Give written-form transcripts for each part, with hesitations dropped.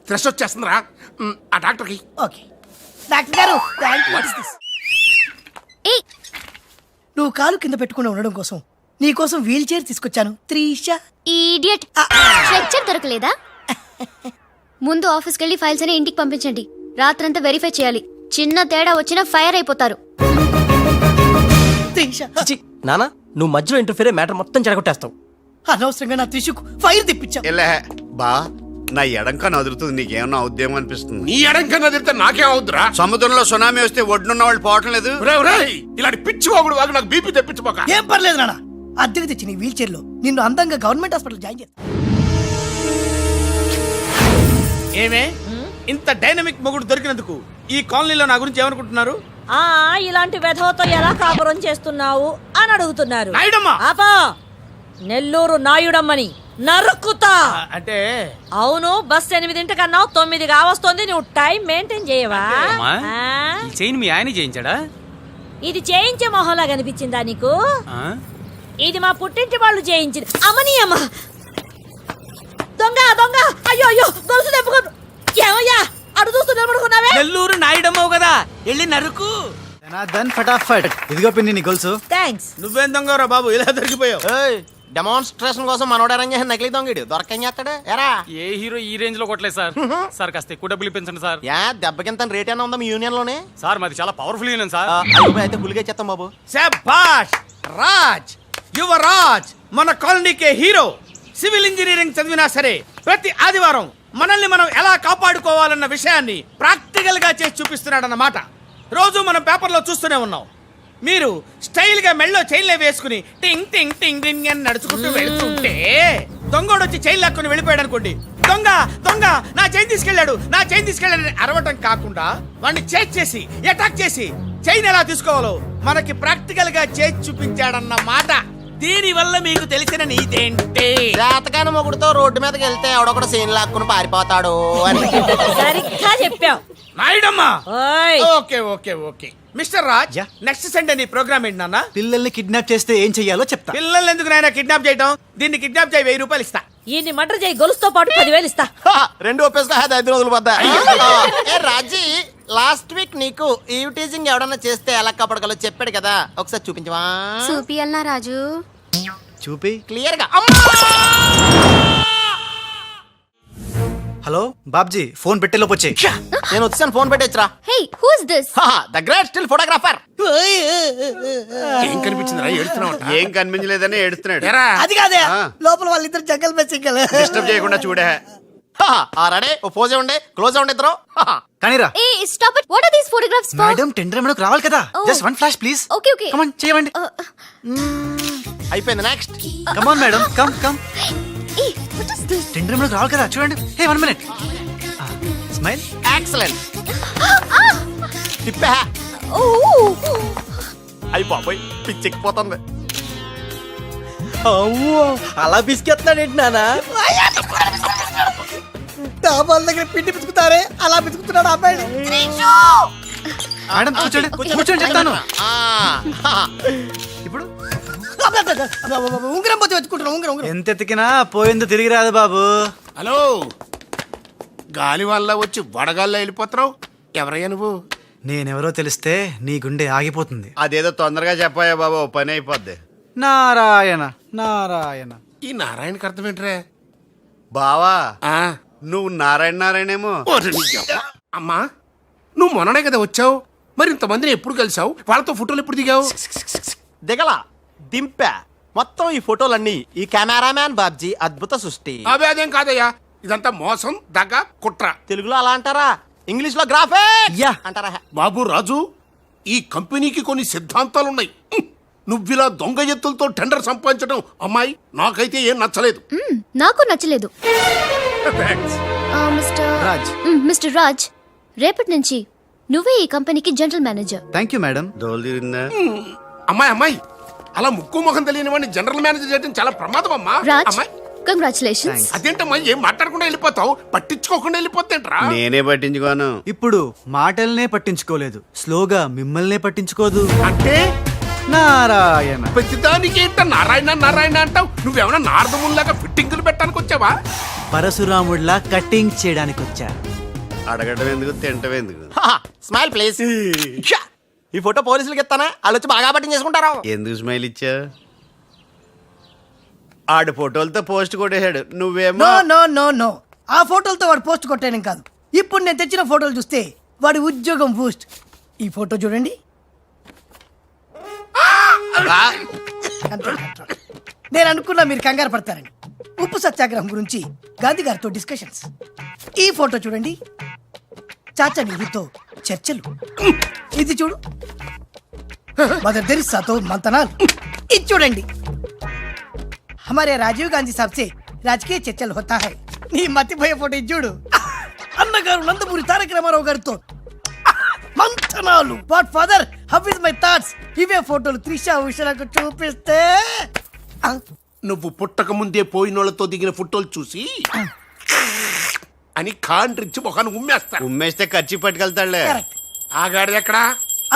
Thresh వచ్చేస్తుందిరా. ఆ డాక్టర్కి. Okay doctor గారు థ్యాంక్ యూ. ఏయ్ నువ్వు కాలు కింద పెట్టుకుని ఉండడం కోసం నీ కోసం వీల్ చైర్ తీసుకొచ్చాను త్రీషా. ఇడియట్, స్ట్రెచ్చర్ దొరకలేదా? ముందు ఆఫీస్కి వెళ్ళి ఫైల్స్ అని ఇంటికి పంపించండి. రాత్రంతా వెరిఫై చేయాలి. చిన్న తేడా వచ్చినా ఫైర్ అయిపోతారు. త్రీషా నానా నువ్వు మధ్యలో ఇంటర్ఫీర్ మ్యాటర్ మొత్తం చెడగొట్టేస్తావు. అనవసరంగా నా త్రిషుకు ఫైర్ తెప్పించావు. ఎల్లే బా, నా ఎడంకా నదురుతుంది, నీకేమన్నా ఉద్యమం అనిపిస్తుంది? నీ ఎడంకన్నా తిరిగితే నాకేం అవుద్దురా? సముద్రంలో సునామీ వస్తే ఒడ్డున్న వాళ్ళు పోవటం లేదు. ఇలాంటి పిచ్చి వాగుడు వాగు నాకు బీపీ తెప్పించుకోక. ఏం పర్లేదు నాన్న, అద్దెకి తెచ్చి నీ వీల్ చైర్ లో నిన్ను అందంగా గవర్నమెంట్ హాస్పిటల్ జాయిన్ చేస్తా. ఏమే ఇంత డైనమిక్ మొగుడు దొరికినందుకు ఈ కాలనీలో నా గురించి ఏమనుకుంటున్నారు? ఇలాంటి వెధవతో ఎలా కాపురం చేస్తున్నావు అని అడుగుతున్నారు. నాయుడమ్మా! ఆపా, నెల్లూరు నాయుడమ్మని నరుక్కుతా. అంటే అవును, బస్ 8:00 9 కావస్తుంది. నువ్వు టైం మెయింటైన్ చేయవా? చైన్ మీ ఆయన చేయించాడా? ఇది చేయించే మొహంలా కనిపించిందా నీకు? ఇది మా పుట్టింటి వాళ్ళు చేయించింది. అమ్మని అమ్మ దొంగ దొంగ! అయ్యో అయ్యో, గొలుసు తెప్పుకో. ఏమయ్యా అడు చూస్తూ నిలబడుకున్నావే? నెల్లూరు నాయుడమ్మవు కదా, వెళ్ళి నరుకు. ఫటాఫట్ ఇదిగో పిన్ని నీ గొలుసు. థ్యాంక్స్. నువ్వేం దొంగరా బాబు, ఇలా దొరికిపోయావు? డెమాన్స్ట్రేషన్ కోసం మనోడు అరేంజ్ చేసిన నకిలీ దొంగడు దొరకం చేస్తాడు. ఎరా ఏ హీరో ఈ రేంజ్ లో కొట్టలేదు సార్. సార్ కాస్త ఎక్కువ డబ్బులు ఇప్పించండి సార్. యా దెబ్బకింత రేట్ అయినా ఉందా మీ యూనియన్ లోనే? సార్ మాది చాలా పవర్ఫుల్ యూనియన్ సార్. అయితే గులిగా చేస్తాం బాబు. శభాష్ రాజ్, యువరాజ్, మన కాలనీకే హీరో. సివిల్ ఇంజనీరింగ్ చదివినా సరే ప్రతి ఆదివారం మనల్ని మనం ఎలా కాపాడుకోవాలన్న విషయాన్ని ప్రాక్టికల్ గా చేసి చూపిస్తున్నాడన్నమాట. రోజు మనం పేపర్లో చూస్తూనే ఉన్నాం. మీరు స్టైల్ గా మెళ్ళో చైన్లే వేసుకుని టింగ్ టింగ్ టింగ్ టింగ్ అని నడుచుకుంటూ వెళ్తుంటే దొంగోడు వచ్చి చైన్ లాక్కుని వెళ్ళిపోయాడు అనుకోండి. దొంగ దొంగ నా చైన్ తీసుకెళ్ళాడు, నా చైన్ తీసుకెళ్ళాడని అరవటం కాకుండా వాడిని చేజ్ చేసి అటాక్ చేసి చైన్ ఎలా తీసుకోవాలో మనకి ప్రాక్టికల్ గా చేసి చూపించాడన్న మాట. దీని వల్ల మీకు తెలిసిన నీతేంటే, జాతకాన మొగుడుతో రోడ్డు మీదకి వెళ్తే ఎవడొకడు సీన్ లాక్కుని పారిపోతాడు అని. సరిగ్గా చెప్పావు నాయుడమ్మా. ఓయ్. Okay okay okay mister Raj, next Sunday నీ ప్రోగ్రామ్ ఏంటి నాన్న? పిల్లల్ని కిడ్నాప్ చేస్తే ఏం చెయ్యాలో చెప్తా. పిల్లల్ని ఎందుకు నాయన కిడ్నాప్ చేయటం? దీన్ని కిడ్నాప్ చేయి, 1000 రూపాయలు ఇస్తా. ఈయన్ని మటర్ చేయి, గొలుసుతో పాటు 10,000 ఇస్తా. రెండు ఒప్పేసుకో, 5 రోజులు పడ్డా. ఏ రాజీ, లాస్ట్ వీక్ నీకు ఈవ్ టీజింగ్ ఎవడన్నా చేస్తే ఎలా కాపాడగలో చెప్పాడు కదా, ఒకసారి చూపించవా? చూపియల్నా రాజు? చూపి క్లియర్ గా. హలో బాబ్జీ, ఫోన్ పెట్టేలోపు వచ్చే. నేను వచ్చాను, ఫోన్ పెట్టేచ్చరా. Hey, who is this? The great still photographer. ఏం కనిపించిందిరా? ఏడుస్తున్నావు? ఏం కనిపించలేదని ఏడుస్తున్నాడు. అది కాదే, ఆ. లోపల వాళ్ళిద్దరు జంగల్ బెసింగల్. డిస్టర్బ్ చేయకుండా చూడే. రెడీ, ఓ పోజే ఉండే, క్లోజ్ ఉండే ఇద్దరు. కానీరా ఏ stop it. What are these photographs for? Madam, tender మనకు రావాలి కదా. Just one flash please. Okay okay. Come on, చేయండి. అయిపోయింది, next. Come on madam, come come. ఏ వాట్ ఇస్ దిస్? టెండర్ మనకు రావాలి కదా, చూడండి. Hey 1 minute. స్మైల్. ఎక్సలెంట్. తిప్పా. ఓ అయిపోయి పిచ్చెక్కిపోతుంది. అలా బిస్కెత్తాడేంటి నానా? డాబాల దగ్గర పిండి పిసుకుతారే అలా పిసుకుతున్నాడు అబ్బాయి. మేడం కూర్చోండి, కూర్చోండి చెప్తాను. ఇప్పుడు ఉంగరం పోతే వెతుకుంటున్నా. ఉంగరం ఎంత ఎతికినా పోయిందో తిరిగి రాదు బాబు. హలో, గాలి వల్ల వచ్చి వడగాల్లో వెళ్ళిపోతున్నావు. ఎవరయ్యా నువ్వు? నేనెవరో తెలిస్తే నీ గుండె ఆగిపోతుంది. అదేదో తొందరగా చెప్పాయా బాబా, ఓ పని అయిపోద్ది. నారాయణ నారాయణ. ఈ నారాయణకి అర్థం ఏంట్రా? బావా, ఆ, నువ్వు నారాయణ నారాయణేమో. ఓరి నీ యవ్వ. అమ్మా, నువ్వు మొన్ననే కదా వచ్చావు, మరి ఇంతమందిని ఎప్పుడు కలిసావు? వాళ్ళతో ఫోటోలు ఎప్పుడు దిగావు? దిగల, దింపా. మొత్తం ఈ ఫోటోలన్నీ ఈ కెమెరామ్యాన్ బాబ్జీ అద్భుత సృష్టి. అవే అదేం కాదయ్యా, ఇదంతా మోసం, దగ్గ, కుట్ర. తెలుగులో అలా అంటారా, ఇంగ్లీష్ లో గ్రాఫే యా అంటారా? బాబు రాజు, ఈ కంపెనీకి కొన్ని సిద్ధాంతాలున్నాయి. నువ్విలా దొంగ ఎత్తులతో టెండర్ సంపాదించడం అమ్మాయి నాకైతే ఏం నచ్చలేదు. నాకు నచ్చలేదు. మిస్టర్ రాజ్, రేపటి నుంచి నువ్వే ఈ కంపెనీకి general manager. Thank you madam. దోలు తీరిందా? అమ్మాయి అలా ముక్కు ముఖం తెలియని వాడిని జనరల్ మేనేజర్ చేయడం చాలా ప్రమాదం అమ్మా. రాజ్, అమ్మాయి, కంగ్రాచులేషన్స్. అదేంటమ్మా ఏం మాట్లాడకుండా వెళ్ళిపోతావు? పట్టించుకోకుండా వెళ్ళిపోతేంట్రా? నేనే పట్టించుకోను. ఇప్పుడు మాటల్నే పట్టించుకోలేదు, స్లోగా మిమ్మల్నే పట్టించుకోదు. అంటే నారాయణ. ప్రతిదానికి ఏంట నారాయణ నారాయణ అంటావు? నువ్వేమన్నా నారదముల్లాగా ఫిట్టింగులు పెట్టడానికి వచ్చావా? పరశురాముడిలా కటింగ్ చేయడానికి వచ్చా. అడగడం ఎందుకు తింటం ఎందుకు? Smile please. ఈ ఫోటో పోలీసులకి ఇస్తానా? వాళ్ళు వచ్చి బాగా పట్టింగ్ చేసుకుంటారు. ఎందుకు స్మైల్ ఇచ్చా? ఆడు ఫోటోలతో పోస్ట్ కొట్టేశాడు, నువ్వేమో నో నో నో నో, ఆ ఫోటోలతో వాడు పోస్ట్ కొట్టేయడం కాదు. ఇప్పుడు నేను తెచ్చిన ఫోటోలు చూస్తే వాడి ఉద్యోగం బూస్ట్. ఈ ఫోటో చూడండి. Control, control. నేను అనుకున్నా మీరు కంగారు పడతారని. ఉప్పు సత్యాగ్రహం గురించి గాంధీ గారితో డిస్కషన్స్. ఈ ఫోటో చూడండి, చాచా నెహ్రూతో చర్చలు. ఇది చూడు, మదర్ తెరిసాతో మంతనాలు. ఇది చూడండి, हमारे राजीव गांधी साहब से राजकीय चर्चल होता है. నీ మతిపోయే ఫోటో ఇది చూడు, అన్నగారు నందమూరి తారక రామారావు గారితో మంతనాలు. What father, how is my thoughts. ఇవే ఫోటోలు త్రిషా ఉషలకు చూపిస్తే నువ్వు పుట్టక ముందే పోయినోళ్లతో దిగిన ఫోటోలు చూసి అని కాండ్రించి మొహాన్ని ఉమ్మేస్తా. ఉమ్మేస్తే ఖర్చు పట్టుకెళ్తాడులే. Correct. ఆగాడు ఎక్కడా?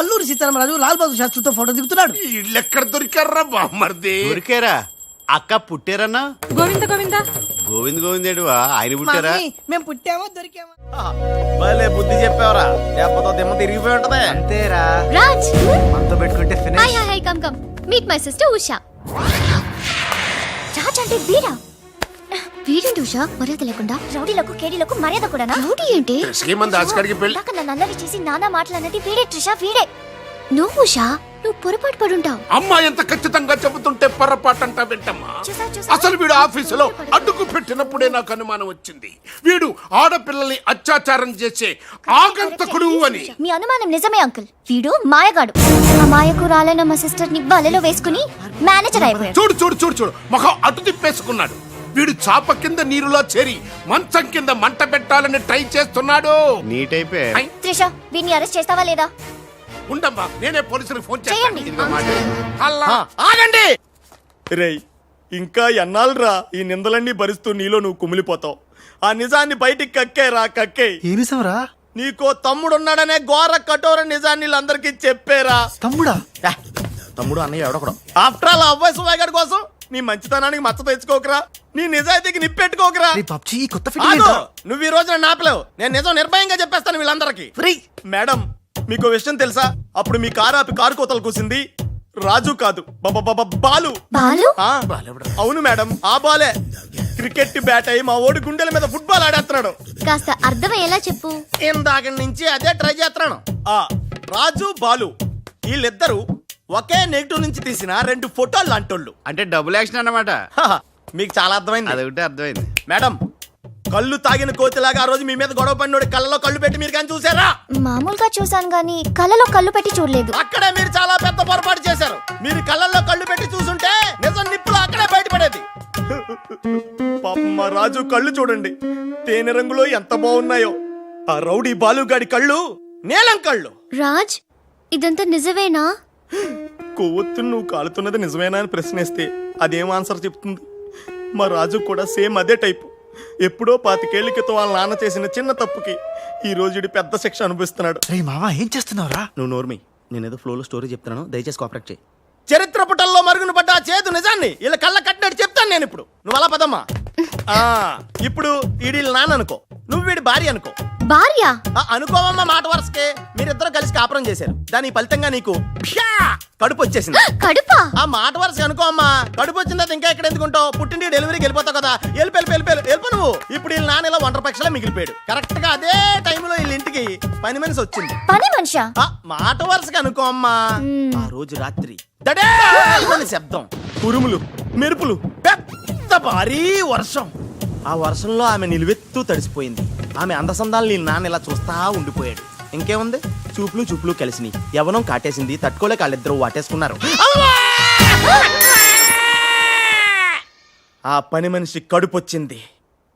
అల్లూరి సీతారామరాజు లాల్ బహదూర్ శాస్త్రితో ఫోటో దిగుతున్నాడు. వీళ్ళెక్కడ దొరికారా బామ్మర్ది? ఊరికేరా అక్క పుట్టారన్నా? గోవింద గోవింద గోవింద్ గోవింద్ ఏడువా, ఆయన పుట్టారా? మమ్మీ, మేము పుట్టామో దొరికామో. భలే బుద్ధి చెప్పావరా, లేకపోతే దిమ్మ తిరిగిపోయి ఉంటది. అంతేరా, రాజ్, మనతో పెట్టుకుంటే hi finish. Hi hi, come come meet my sister Usha. Raj అంటే వీరా? వీరేంటి ఉషా మర్యాద లేకుండా? రౌడీలకు కేడీలకు మర్యాద కూడానా? రౌడీ ఏంటి? శ్రీమంత్ దాస్కడికి పెళ్లి. ఇందాక నన్ను అల్లరి చేసి నానా మాటలన్నది వీడే ట్రిషా, వీడే. నువ్వు ఉషా, నువ్వు పొరపాటు పడుంటావు. అమ్మా ఎంత ఖచ్చితంగా చెబుతుంటే పొరపాటంట వింటమ్మా. చూసా, చూసా. అసలు వీడు ఆఫీసులో అడ్డుకు పెట్టినప్పుడే నాకు అనుమానం వచ్చింది. వీడు ఆడపిల్లల్ని అత్యాచారం చేసే ఆగంతకుడు అని. మీ అనుమానం నిజమే అంకుల్. వీడు మాయగాడు. ఆ మాయకురాలైన మా సిస్టర్ ని బలలో వేసుకుని మేనేజర్ అయిపోయాడు. చూడు చూడు చూడు చూడు, మొహం అటు తిప్పేసుకున్నాడు. వీడు చాప కింద నీరులో చేరి మంచం కింద మంట పెట్టాలని ట్రై చేస్తున్నాడు. నీట్ అయిపోయి ఐ, త్రిష, వీడిని అరెస్ట్ చేస్తావా లేదా? ఉండమ్మా, నేనే పోలీసులకు ఫోన్ చేస్తాను. చేయండి. ఇదిగో మాట. హల్లా. ఆగండి రేయ్, ఇంకా ఎన్నాళ్ళరా ఈ నిందలన్నీ భరిస్తూ నీలో నువ్వు కుమిలిపోతావు. ఆ నిజాన్ని బయటికి కక్కేరా, కక్కే. ఏ నిజంరా? నీకో తమ్ముడున్నాడనే ఘోర కఠోర నిజాన్ని వీళ్ళందరికీ చెప్పేరా. తమ్ముడా? ఏ, తమ్ముడు అన్నయ్య ఎవడకూడదు. ఆఫ్టర్ ఆల్ అవ్వాయి సువాగడ్ కోసం నీ మంచితనానికి మచ్చ తెచ్చుకోకరా, నీ నిజాయితీకి నిప్పెట్టుకోకరా. రే పబ్జీ, ఈ కొత్త ఆగు! ఫిట్టింగ్ నువ్వు ఈ రోజున నాపలేవు. నేను నిజం నిర్భయంగా చెప్పేస్తాను వీళ్ళందరికీ. ఫ్రీ. మేడం, మీకు విషయం తెలుసా? అప్పుడు మీ కారు ఆపి కారు కోతలు కూసింది రాజు కాదు, బాలు. బాలు? ఆ, అవును మేడం, ఆ బాలే క్రికెట్ బ్యాట్ అయి మా ఓడి గుండెల మీద ఫుట్బాల్ ఆడేస్తున్నాడు. కాస్త అర్థమయ్యేలా చెప్పు. ఇందాక నుంచి అదే ట్రై చేస్తున్నాను. ఆ రాజు బాలు వీళ్ళిద్దరూ ఒకే నెగిటివ్ నుంచి తీసిన 2 ఫోటోలు లాంటోళ్ళు. అంటే డబుల్ యాక్షన్ అన్నమాట. హహ, మీకు చాలా అర్థమైంది. అదొకటి అర్థమైంది. మేడం, కళ్ళు తాగిన కోతిలాగా ఆ రోజు మీ మీద గొడవ పడినోడి కళ్ళలో కళ్ళు పెట్టి మీరు కానీ చూసారా? మామూలుగా చూసాను గానీ కళ్ళలో కళ్ళు పెట్టి చూడలేదు. అక్కడే మీరు చాలా పెద్ద పొరపాటు చేశారు. మీరు కళ్ళల్లో కళ్ళు పెట్టి చూసుంటే నిజం నిప్పులు అక్కడే బయటపడేది. పాపం మా రాజు కళ్ళు చూడండి, తేనె రంగులో ఎంత బాగున్నాయో. ఆ రౌడీ బాలుగాడి కళ్ళు నీలం కళ్ళు. రాజ్, ఇదంతా నిజమేనా? కొవ్వొత్తు నువ్వు కాలుతున్నది నిజమేనా అని ప్రశ్నిస్తే అదేం ఆన్సర్ చెప్తుంది? మా రాజు కూడా సేమ్ అదే టైపు. ఎప్పుడో 25 ఏళ్ల క్రితం వాళ్ళ నాన్న చేసిన చిన్న తప్పుకి ఈ రోజు ఈడు పెద్ద శిక్ష అనుభవిస్తున్నాడు. రే మావా, ఏం చేస్తున్నావురా? నువ్వు నోర్మి, నేనేదో ఫ్లోలో స్టోరీ చెప్తున్నాను, దయచేసి కోఆపరేట్ చేయి. చరిత్ర పుటల్లో మరుగున పడ్డ ఆ చేదు నిజాన్ని ఇలా కళ్ళ కట్టినట్టు చెప్తాను నేను ఇప్పుడు. నువ్వు అలా పదమ్మా. ఇప్పుడు ఈడి నాన్న అనుకో, నువ్వు వీడి భార్య అనుకో. భార్య? అనుకోవమ్మా, మాట వరుసకే మీరిద్దరు కలిసి కాపురం చేశారు. దాని ఫలితంగా నీకు కడుపు వచ్చేసింది. కడుపా? ఆ మాట వరుసగా అనుకో అమ్మా. కడుపు వచ్చిన తర్వాత ఇంకా ఎక్కడ ఎందుకుంటావు? పుట్టింటి డెలివరీకి వెళ్ళిపోతావు కదా. వెళ్ళిపో నువ్వు. ఇప్పుడు వీళ్ళ నాన్న ఇలా 1 పక్షలా మిగిలిపోయాడు. కరెక్ట్ గా అదే టైంలో వీళ్ళ ఇంటికి పని మనిషి వచ్చింది. పని మనిషా? మాట వరుసగా అనుకో అమ్మా. ఆ రోజు రాత్రి దడేల్మని శబ్దం, ఉరుములు, మెరుపులు, పెద్ద భారీ వర్షం. ఆ వర్షంలో ఆమె నిలువెత్తు తడిసిపోయింది. ఆమె అందసందాలు నీ నాన్న ఇలా చూస్తా ఉండిపోయాడు. ఇంకేముంది, చూపులు కలిసినాయి. యవనం కాటేసింది, తట్టుకోలేక వాళ్ళిద్దరూ వాటేసుకున్నారు. ఆ పని మనిషి కడుపొచ్చింది.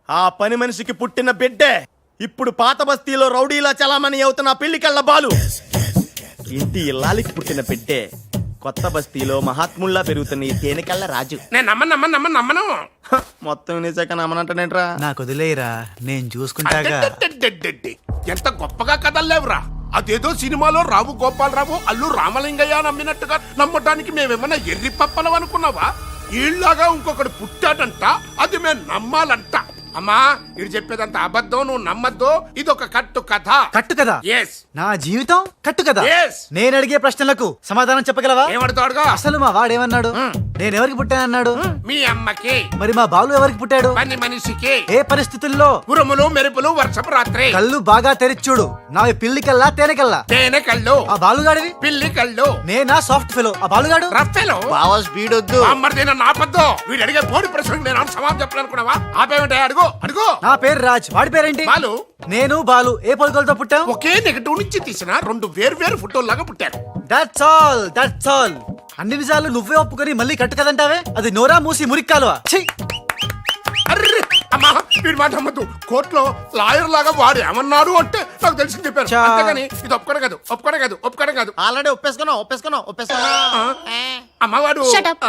ఆ పని మనిషికి పుట్టిన బిడ్డే ఇప్పుడు పాత బస్తీలో రౌడీలా చలామణి అవుతున్న పెళ్లికళ్ళ బాలు. ఇంటి ఇల్లాలికి పుట్టిన బిడ్డే కొత్త బస్తీలో మహాత్ముల్లా పెరుగుతున్న ఈ తేనెకళ్ళ రాజు. నేను నమ్మను. మొత్తం నిజాక నమ్మనంటేంట్రా? నాకు వదిలేయరా, నేను చూసుకుంటాగా. అడ్డడ్డడ్డడ్డడ్డి. ఎంత గొప్పగా కథల్లేవురా. అదేదో సినిమాలో రావు గోపాలరావు అల్లు రామలింగయ్య నమ్మినట్టుగా నమ్మటానికి మేమేమన్నా ఎర్రి పప్పలం అనుకున్నావా? ఈళ్ళగా ఇంకొకడు పుట్టాడంట, అది మేము నమ్మాలంట. అమ్మా ఇది చెప్పేదంత అబద్ధం, నువ్వు నమ్మద్దు. ఇది ఒక కట్టు కథ. కట్టు కదా? ఎస్. నా జీవితం కట్టు కదా? Yes. నేను అడిగే ప్రశ్నలకు సమాధానం చెప్పగలవా? ఏమడతాడుగా? అసలు మా వాడేమన్నాడు? నేను ఎవరికి పుట్టానన్నాడు? మీ అమ్మకి. మరి మా బాలు ఎవరికి పుట్టాడు? పని మనిషికి. ఏ పరిస్థితుల్లో? ఉరుములు మెరుపులు వర్షపు రాత్రి. కళ్ళు బాగా తెరిచూడు. నావి పిల్లి కల్లా తేనె కల్లా? తేనె కళ్ళు. ఆ బాలుగాడివి? పిల్లి కళ్ళు. నేనా సాఫ్ట్ ఫెలో, ఆ బాలుగాడు రఫెలో. బావా స్పీడ్ వద్దు. అమ్మర్దైన నాపద్దు. వీడు అడిగే బోడి ప్రశ్నకు నేను సమాధానం చెప్పాలనుకున్నావా? ఆపేమిటే? అడుగు అడుగు. నా పేరు రాజ్, వాడి పేరేంటి? బాలు. నేను బాలు ఏ పొలకలతో పుట్టాం? ఒకే నెగటివ్ నుంచి తీసిన రెండు వేరు ఫోటోల్లాగా పుట్టారు. That's all, that's all. అన్ని నిజాలు నువ్వే ఒప్పుకొని మళ్ళీ కట్టు కదంటావే? అది నోరా మూసి మురిక్కాలువా? ఛీ! అర్రే అమ్మా వీడి మాట నమ్మద్దు. కోర్టులో లాయర్ లాగా వాడు ఏమన్నాడు అంటే నాకు తెలిసి చెప్పారు. చా. అంతేగాని ఇది ఒప్పుకోవడం కాదు. ఆల్రెడీ ఒప్పేసుకున్నా అమ్మవాడు Shut up.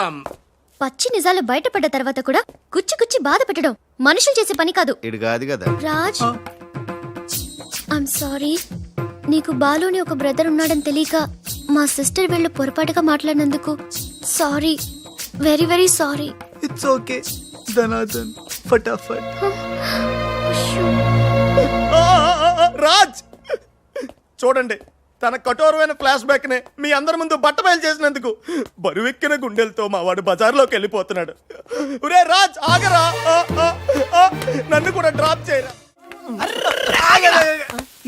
పచ్చి నిజాలు బయటపడ్డ తర్వాత కూడా గుచ్చి గుచ్చి బాధ పెట్టడం మనుషులు చేసే పని కాదు. ఇడు కాదు కదా. Raj, I'm sorry. నీకు బాలుని ఒక బ్రదర్ ఉన్నాడని తెలియక మా సిస్టర్ వీళ్ళు పొరపాటుగా మాట్లాడినందుకు sorry, very very sorry. It's okay ధనాధన్ ఫటాఫట్. రాజ్ చూడండి, తన కఠోరమైన ఫ్లాష్ బ్యాక్ నే మీ అందరి ముందు బట్టబయలు చేసినందుకు బరువెక్కిన గుండెలతో మా వాడు బజార్లోకి వెళ్ళిపోతున్నాడు. ఒరే రాజ్ ఆగరా, నన్ను కూడా డ్రాప్ చేయరా.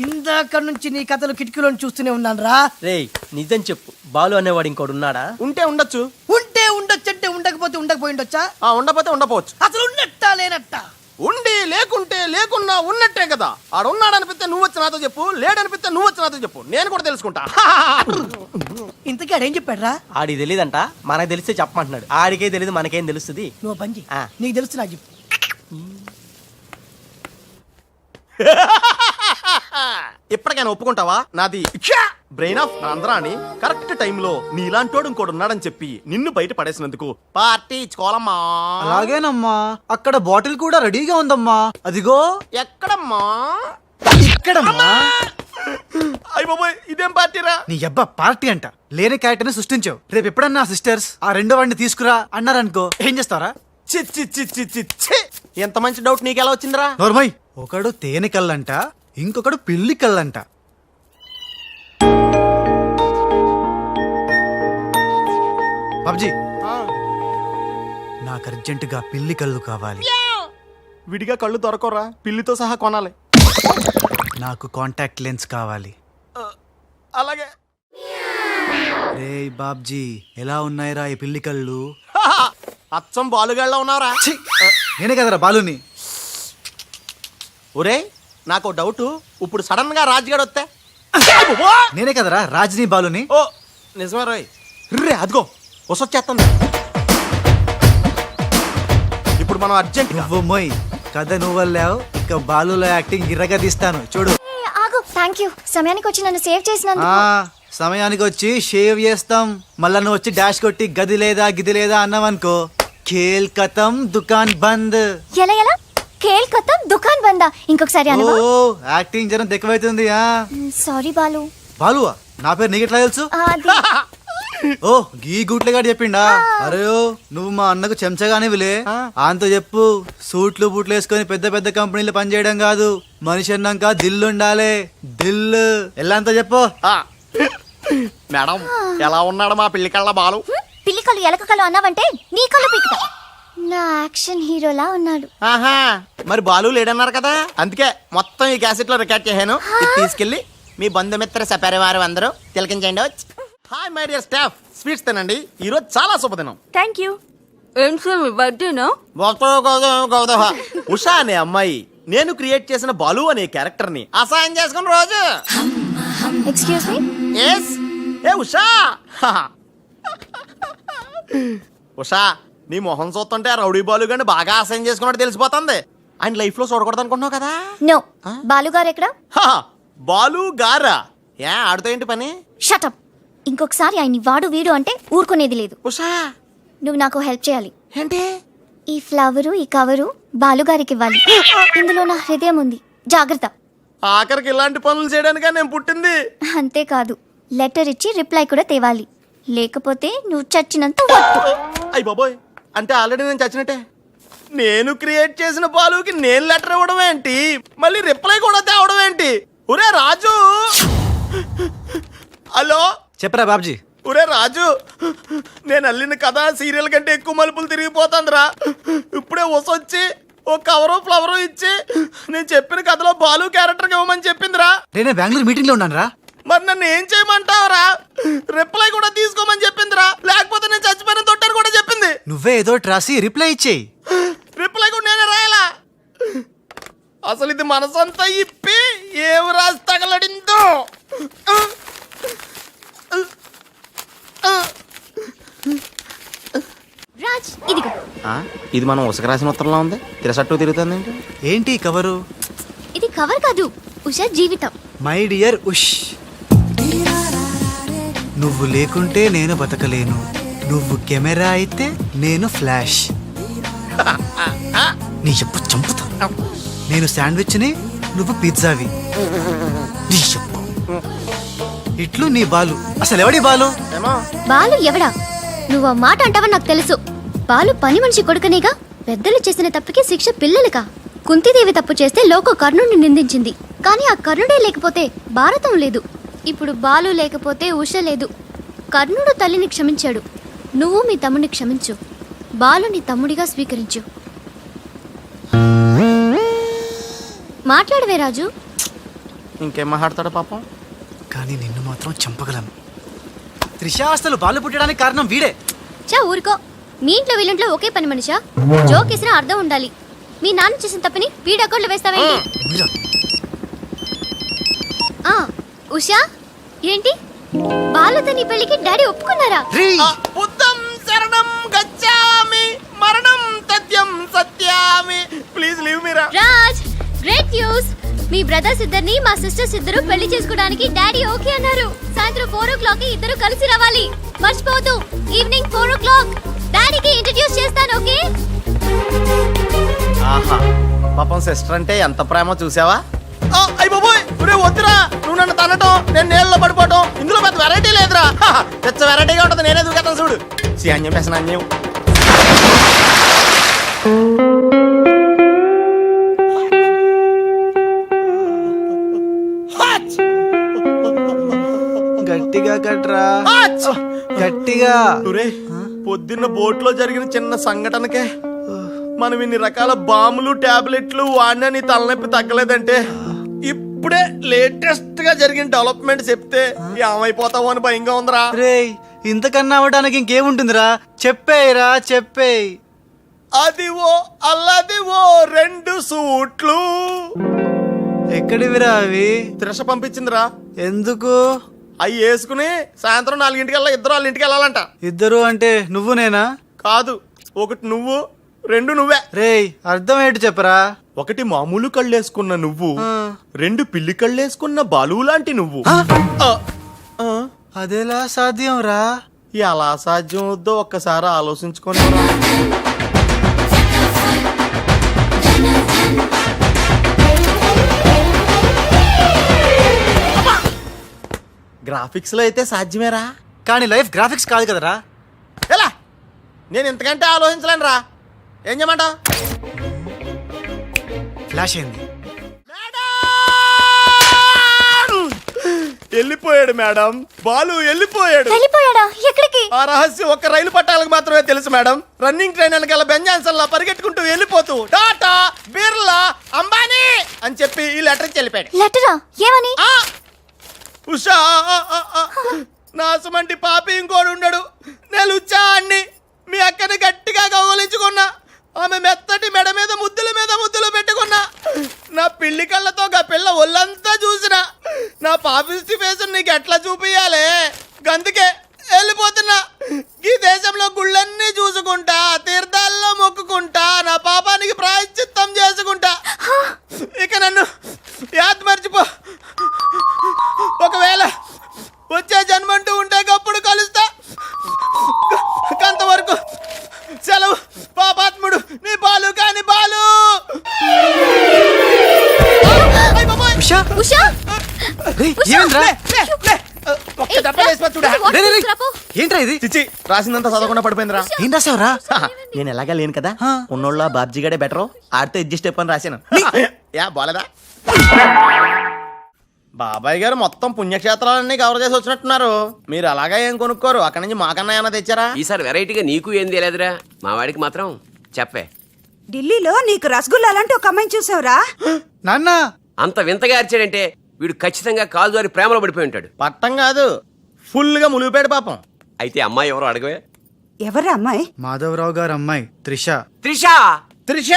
ఇందాక నుంచి నీ కథలు కిటికీలో చూస్తూనే ఉన్నాను రా. రేయ్ నిజం చెప్పు, బాలు అనేవాడు ఇంకోడు ఉన్నాడా? ఉంటే ఉండొచ్చు, ఉంటే ఉండొచ్చంటే ఉండకపోతే ఉండకపోయి ఉండొచ్చా? ఉండపోతే ఉండపోవచ్చు. అసలు ఉన్నట్టా లేనట్టా? ఉండి లేకుంటే లేకున్నా ఉన్నట్టే కదా. ఆడున్నాడనిపిస్తే నువ్వు వచ్చి నాతో చెప్పు, లేడనిపిస్తే నువ్వు వచ్చి నాతో చెప్పు, నేను కూడా తెలుసుకుంటా. ఇంతకీ ఆడేం చెప్పాడు రా? ఆడికి తెలియదంట, మనకు తెలిస్తే చెప్పమంటున్నాడు. ఆడికే తెలియదు, మనకేం తెలుస్తుంది? నువ్వు పని చెయ్యి. ఆ. నీకు తెలుసు నాకు చెప్పు. ఇప్పటికైనా ఒప్పుకుంటావా? నాది బ్రెయిన్ ఆఫ్ ఆంధ్రా అని కరెక్ట్ టైంలో నీలాంటోడు ఇంకోడు ఉన్నాడని చెప్పి నిన్ను బయట పడేసినందుకు పార్టీ ఇచ్చుకోవాలమ్మా. అలాగేనమ్మా, అక్కడ బాటిల్ కూడా రెడీగా ఉందమ్మా. అదిగో ఎక్కడమ్మా? ఇక్కడమ్మా. అయ్య బాబోయ్, ఇదేం పార్టీరా? నీ అబ్బా పార్టీ అంట. లేని క్యారెక్టర్ ని సృష్టించావు. రేపు ఎప్పుడన్నా సిస్టర్స్ ఆ రెండో వాడిని తీసుకురా అన్నారనుకో, ఏం చేస్తారా? చి చి చి చి చి చి. ఎంత మంచి డౌట్ నీకెలా వచ్చిందిరా? నోర్మయ్, ఒకడు తేనె కళ్ళంట, ఇంకొకడు పిల్లి కళ్ళంట. బాబ్జీ, నాకు అర్జెంటుగా పిల్లి కళ్ళు కావాలి. విడిగా కళ్ళు దొరకరా, పిల్లితో సహా కొనాలి. నాకు కాంటాక్ట్ లెన్స్ కావాలి. అలాగే. రే బాబ్జీ, ఎలా ఉన్నాయిరా ఈ పిల్లి కళ్ళు? అచ్చం బాలుగాళ్ళ ఉన్నారా? ఛీ! నేనే కదరా బాలుని. ఒరే నాకు డౌట్, ఇప్పుడు సడన్ గా రాజుగాడు వస్తే? నేనే కదరా రాజ్ని బాలుని. ఓ నిజమే రోయ్. రే అదిగో వసొచ్చేస్తుంది. ఇప్పుడు మనం అర్జెంట్ నువ్వు మొయ్ కథ నువ్వెళ్ళావు, ఇక బాలులో యాక్టింగ్ గిర్రగా తీస్తాను చూడు. ఆగు, థ్యాంక్ యూ. సమయానికి వచ్చి నన్ను సేవ్ చేసినందుకు. సమయానికి వచ్చి షేవ్ చేస్తాం. మళ్ళా నువ్వు వచ్చి డాష్ కొట్టి గది లేదా గిది లేదా అన్నావనుకో, ఖేల్ కతం దుకాన్ బంద్. ఎలా ఎలా? ఖేల్ కతం దుకాన్ బందా? ఇంకొకసారి అనవా? ఓ యాక్టింగ్ జనం ఎక్కువైతుంది. సారీ బాలు. బాలువా? నా పేరు నీకు ఎట్లా తెలుసు? అది ఓ గీ గుట్లగాడు చెప్పిండా? అరే నువ్వు మా అన్నకు చెంచగానే విలే. అంత చెప్పు, సూట్లు బూట్లు వేసుకొని పెద్ద పెద్ద కంపెనీలు పనిచేయడం కాదు, మనిషి అన్నాక దిల్లు ఉండాలి. దిల్లు ఎలా అంత చెప్పు. మేడం ఎలా ఉన్నాడు మా పిల్లి కళ్ళ బాలు? పిల్లి కళ్ళు ఎలక కళ్ళు అన్నావంటే నీ కళ్ళు పీకుతా. నా యాక్షన్ హీరోలా ఉన్నాడు. ఆహా, మరి బాలు లేడన్నారు కదా, అందుకే మొత్తం ఈ క్యాసెట్ లో రికార్డ్ చేశాను. ఇది తీసుకెళ్లి మీ బంధుమిత్ర సపరివారు అందరూ తిలకించండి. Hi my dear staff, sweets తినండి. ఈ రోజు చాలా శుభదినం. Thank you. ఏం సార్ మీ బర్త్డేనా? ఉషా అనే అమ్మాయి నేను క్రియేట్ చేసిన బాలు అనే క్యారెక్టర్ ని అసహాయం చేసుకున్న రోజు. Excuse me. ఎస్. ఏ ఉషా, ఉషా నీ మొహం చూస్తుంటే రౌడీ బాలు గాని బాగా అసహాయం చేసుకున్నట్టు తెలిసిపోతుంది. ఆయన లైఫ్ లో చూడకూడదు అనుకుంటున్నావు కదా. నో. బాలు గారు ఎక్కడ? బాలు గారా? ఏ ఆడుతో ఏంటి పని? షటప్. ఇంకొకసారి ఆయన్ని వాడు వీడు అంటే ఊరుకునేది లేదు. ఉషా నువ్వు నాకు హెల్ప్ చేయాలి. ఏంటి? ఈ ఫ్లవరు ఈ కవరు బాలుగారికి ఇవ్వాలి. ఇందులో నా హృదయం ఉంది, జాగ్రత్త. ఆఖరికి ఇలాంటి పనులు చేయడానికే నేను పుట్టింది. అంతేకాదు, లెటర్ ఇచ్చి రిప్లై కూడా తేవాలి. లేకపోతే నువ్వు చచ్చినంత అయ్య బాబోయ్, అంటే ఆల్రెడీ నేను చచ్చినట్టే. నేను క్రియేట్ చేసిన బాలుకి నేను లెటర్ ఇవ్వడం ఏంటి, మళ్ళీ రిప్లై కూడా తేవడం ఏంటి? ఒరే రాజు, హలో చెప్పరా బాబ్జీ. ఒరే రాజు, నేను అల్లిన కథ సీరియల్ కంటే ఎక్కువ మలుపులు తిరిగిపోతుందిరా. ఇప్పుడే వసొచ్చి ఓ కవరు ఫ్లవరు ఇచ్చి నేను చెప్పిన కథలో బాలు క్యారెక్టర్ ఇవ్వమని చెప్పిందిరా. నేను బెంగళూరు మీటింగ్ లో ఉన్నాను రా. మరి నన్ను ఏం చేయమంటావరా? రిప్లై కూడా తీసుకోమని చెప్పిందిరా, లేకపోతే నేను చచ్చిపోయిన తొట్టని కూడా చెప్పింది. నువ్వే ఏదో ఒకటి రాసి రిప్లై ఇచ్చేయి. రిప్లై కూడా నేనే రాయాలా? అసలు ఇది మనసంతా ఇప్పి ఏం రాసి తగలడిందో. రాజ్ ఇదిగో. ఇది మనం ఉసక రాసిన ఉత్తరంలో ఉంది. తిరసట్టు తిరుగుతుంది. ఏంటి కవరు? ఇది కవర్ కాదు, ఉషా జీవితం. మై డియర్ ఉష్, నువ్వు లేకుంటే నేను బతకలేను. నువ్వు కెమెరా అయితే నేను ఫ్లాష్. నీ చెప్పు చంపుతా. నేను శాండ్విచ్ని, నువ్వు పిజ్జావి. నీ చెప్పు ఇట్లు నీ బాలు. అసలు ఎవడి బాలు? బాలు ఎవడా? నువ్వు ఆ మాట అంటావని నాకు తెలుసు. బాలు పని మనిషి కొడుకనేగా. పెద్దలు చేసిన తప్పుకి శిక్ష పిల్లలుగా. కుంతీదేవి తప్పు చేస్తే లోకం కర్ణుడిని నిందించింది, కానీ ఆ కర్ణుడే లేకపోతే భారతం లేదు. ఇప్పుడు బాలు లేకపోతే ఉష లేదు. కర్ణుడు తల్లిని క్షమించాడు, నువ్వు మీ తమ్ముడిని క్షమించు. బాలుని తమ్ముడిగా స్వీకరించు. మాట్లాడవే రాజు. ఇంకేం మాట్లాడతాడు పాపం. కానీ నిన్ను మాత్రం చంపగలను. త్రిష, అసలు బాలు పుట్టడానికి కారణం వీడే. చా ఊరుకో. మీ ఇంట్లో వీళ్ళింట్లో ఒకే పని మనిషా? జోక్ వేసినా అర్థం ఉండాలి. మీ నాన్న చేసిన తప్పని వీడి అకౌంట్లో వేస్తావేంటి? ఉషా, ఏంటి బాలుతో నీ పెళ్లికి డాడీ ఒప్పుకున్నారా? బుద్ధం శరణం గచ్చామి, మరణం తథ్యం సత్యామి. ప్లీజ్ లీవ్ మీ రా. Raj, great news. మీ బ్రదర్స్ ఇద్దరిని మా సిస్టర్స్ ఇద్దరు పెళ్లి చేసుకోవడానికి డాడీ ఓకే అన్నారు. సాయంత్రం 4 o'clock కి ఇద్దరు కలిసి రావాలి. మర్చిపోవద్దు. ఈవినింగ్ 4 o'clock డాడీకి ఇంట్రడ్యూస్ చేస్తాను, ఓకే? ఆహా, పాపం సిస్టర్ అంటే ఎంత ప్రేమో చూసావా? అయ్య బాబోయ్, ఒరే వద్దురా. నువ్వు నన్ను తనటం, నేను నీళ్ళలో పడిపోవటం, ఇందులో పెద్ద వెరైటీ లేదురా. పెద్ద వెరైటీగా ఉంటుంది. నేనే దూకేతాను చూడు. అన్యం పేసిన అన్యం. గట్టిగా కట్రా, గట్టిగా. పొద్దున్న బోట్లో జరిగిన చిన్న సంఘటనకే మనం ఇన్ని రకాల బాంబులు టాబ్లెట్లు వాడినా నీ తలనొప్పి తగ్గలేదంటే, ఇప్పుడే లేటెస్ట్ గా జరిగిన డెవలప్మెంట్ చెప్తే ఏమైపోతావో అని భయంగా ఉందిరా. రేయ్, ఇంతకన్నా అవ్వడానికి ఇంకేముంటుందిరా? చెప్పేయరా, చెప్పేయ్. అదివో అల్లదివో 2 సూట్లు. ఎక్కడివిరా అవి? త్రిష పంపించిందిరా. ఎందుకు? అవి వేసుకుని సాయంత్రం 4 ఇద్దరు వాళ్ళ ఇంటికి వెళ్ళాలంట. ఇద్దరు అంటే నువ్వు నేనా? కాదు, ఒకటి నువ్వు, 2 నువ్వే. రేయ్, అర్థం ఏంటి చెప్పరా? ఒకటి మామూలు కళ్ళేసుకున్న నువ్వు, 2 పిల్లి కళ్ళేసుకున్న బాలు లాంటి నువ్వు. అదెలా సాధ్యం రా? ఎలా సాధ్యం వద్దో ఒక్కసారి ఆలోచించుకొని. గ్రాఫిక్స్ లో అయితే సాధ్యమేరా, కానీ లైఫ్ గ్రాఫిక్స్ కాదు కదరా. ఎలా? నేను ఇంతకంటే ఆలోచించలేను రా. ఏం చేయమంటావు? ఫ్లాష్ అయింది. వెళ్ళిపోయాడు మేడం. బాలు వెళ్ళిపోయాడు. వెళ్ళిపోయాడా? ఎక్కడికి? ఆ రహస్యం ఒక్క రైలు పట్టాలకు మాత్రమే తెలుసు మేడం. రన్నింగ్ ట్రైన్ వెనకాల బెంజాన్సన్ లా పరిగెట్టుకుంటూ వెళ్ళిపోతూ టాటా, బిర్లా, అంబానీ అని చెప్పి ఈ లెటర్ ఇచ్చి వెళ్ళిపోయాడు. లెటరా? ఏమని? ఉషా, నాసుమంటి పాపి ఇంకోడు ఉండడు. నేను ఉచ్చాన్ని మీ అక్కని గట్టిగా కౌగలించుకున్నా. ఆమె మెత్తటి మెడ మీద ముద్దులు పెట్టుకున్నా. నా పిల్లి కళ్ళతో గా పిల్ల ఒళ్ళంతా చూసిన. నా పాపిస్టి ఫేస్ నీకు ఎట్లా చూపియాలే? గందుకే వెళ్ళిపోతున్నా. ఈ దేశంలో గుళ్ళన్నీ చూసుకుంటా, తీర్థాల్లో మొక్కుకుంటా, నా పాపానికి ప్రాయశ్చిత్తం చేసుకుంటా. ఇక నన్ను యాద్ మర్చిపో. ఒకవేళ వచ్చే జన్మంటూ ఉంటే అప్పుడు కలుస్తా. అంతవరకు సెలవు. పాపాత్ముడు నీ బాలు కాని బాలు. ఉషా! రేయ్, ఏమైందిరా? ఒక్క దెబ్బ వేసిపోయి చూడు. రే, రే, రే. ఏంట్రా ఇది చిచ్చి రాసిందంతా చదవకుండా పడిపోయిందిరా. ఏం రాసావురా? నేను ఎలాగా లేను కదా ఉన్నోళ్ళ బాబ్జీ గడే బెటర్ ఆడితే అడ్జస్ట్ అయిపోయి రాశాను. యా బాలేదా? బాబాయ్ గారు మొత్తం పుణ్యక్షేత్రాలన్నీ కవర్ చేసి వచ్చినట్టున్నారు. మీరు అలాగా ఏం కొనుక్కోరు, అక్కడి నుంచి మాకన్నా ఏమైనా తెచ్చారా? ఈసారి వెరైటీగా నీకు ఏం తెలియదురా, మా వాడికి మాత్రం చెప్పే. ఢిల్లీలో నీకు రసగుల్లా లాంటి ఒక అమ్మాయిని చూసావురా? నాన్న అంత వింతగా అరిచాడంటే వీడు ఖచ్చితంగా కాలు జారి ప్రేమలో పడిపోయి ఉంటాడు. పట్టం కాదు, ఫుల్ గా మునిగిపోయాడు పాపం. అయితే అమ్మాయి ఎవరో అడగవే. ఎవరా అమ్మాయి? మాధవరావు గారు అమ్మాయి త్రిష. త్రిషా త్రిష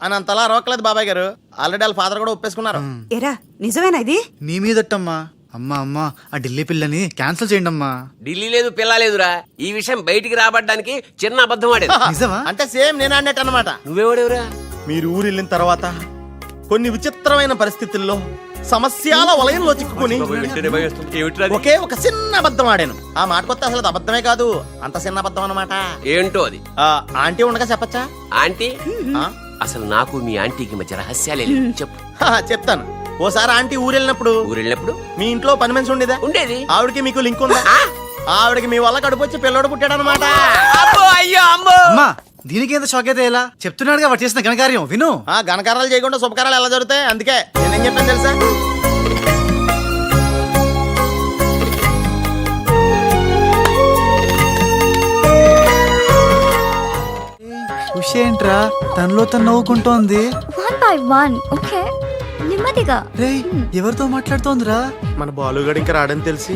అని అంతలా రోకలేదు బాబాయ్ గారు. ఆల్రెడీ వాళ్ళ ఫాదర్ కూడా ఒప్పేసుకున్నారు. ఎరా నిజమేనా ఇది? నీ మీదట్టమ్మా. అమ్మా అమ్మా ఆ ఢిల్లీ పిల్లని క్యాన్సిల్ చేయండి అమ్మా. ఢిల్లీ లేదు పిల్ల లేదురా, ఈ విషయం బయటికి రాబడ్డానికి చిన్న అబద్ధం ఆడేది. నిజమా? అంటే సేమ్ నేను అన్నట్టు అనమాట. నువ్వెవడెవరా? మీరు ఊరు వెళ్ళిన తర్వాత కొన్ని విచిత్రమైన పరిస్థితుల్లో సమస్యల వలయంలో చిక్కుకుని ఒకే ఒక చిన్న అబద్ధం ఆడాను. ఆ మాట కొత్త అసలు అది అబద్ధమే కాదు, అంత చిన్న అబద్ధం అన్నమాట. ఏంటో అది? ఆంటీ ఉండగా చెప్పచ్చా? ఆంటీ? ఆ? అసలు నాకు మీ ఆంటీకి మధ్య రహస్యాలే లేవు. చెప్పు. చెప్తాను. ఓసారి ఆంటీ ఊరెళ్ళినప్పుడు ఊరెళ్ళినప్పుడు మీ ఇంట్లో పని మనిషి ఉండేదా? ఉండేది. ఆవిడకి మీకు లింక్ ఉందా? ఆవిడకి మీ వల్ల కడుపు వచ్చి పిల్లోడు పుట్టాడు అనమాట. అయ్యో అమ్మో. అమ్మా దీనికి ఎంత షాక్ అయితే ఎలా? చెప్తున్నాడుగా వాడు చేసిన ఘనకార్యం విను. ఘనకారాలు చేయకుండా శుభకారాలు ఎలా జరుగుతాయి? అందుకే నేనేం చెప్పాను తెలుసా? ఖుషి ఏంట్రా తనలో తను నవ్వుకుంటోంది. 1 by 1 ఓకే నెమ్మదిగా. రే ఎవరితో మాట్లాడుతోందిరా? మన బాలుగాడు ఇంకా రాడని తెలిసి